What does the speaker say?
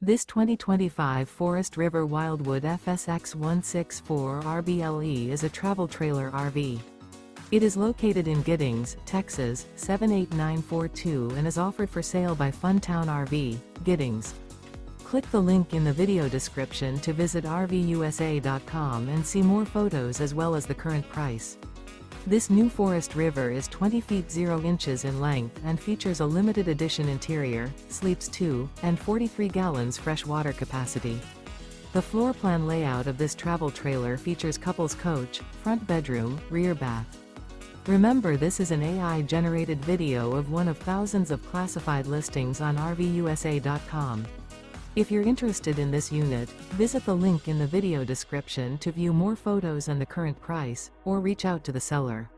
This 2025 Forest River Wildwood FSX 164 RBLE is a travel trailer RV. It is located in Giddings, Texas, 78942 and is offered for sale by Funtown RV, Giddings. Click the link in the video description to visit RVUSA.com and see more photos as well as the current price. This new Forest River is 20 feet 0 inches in length and features a limited edition interior, sleeps 2, and 43 gallons fresh water capacity. The floor plan layout of this travel trailer features couples coach, front bedroom, rear bath. Remember, this is an AI-generated video of one of thousands of classified listings on RVUSA.com. If you're interested in this unit, visit the link in the video description to view more photos and the current price, or reach out to the seller.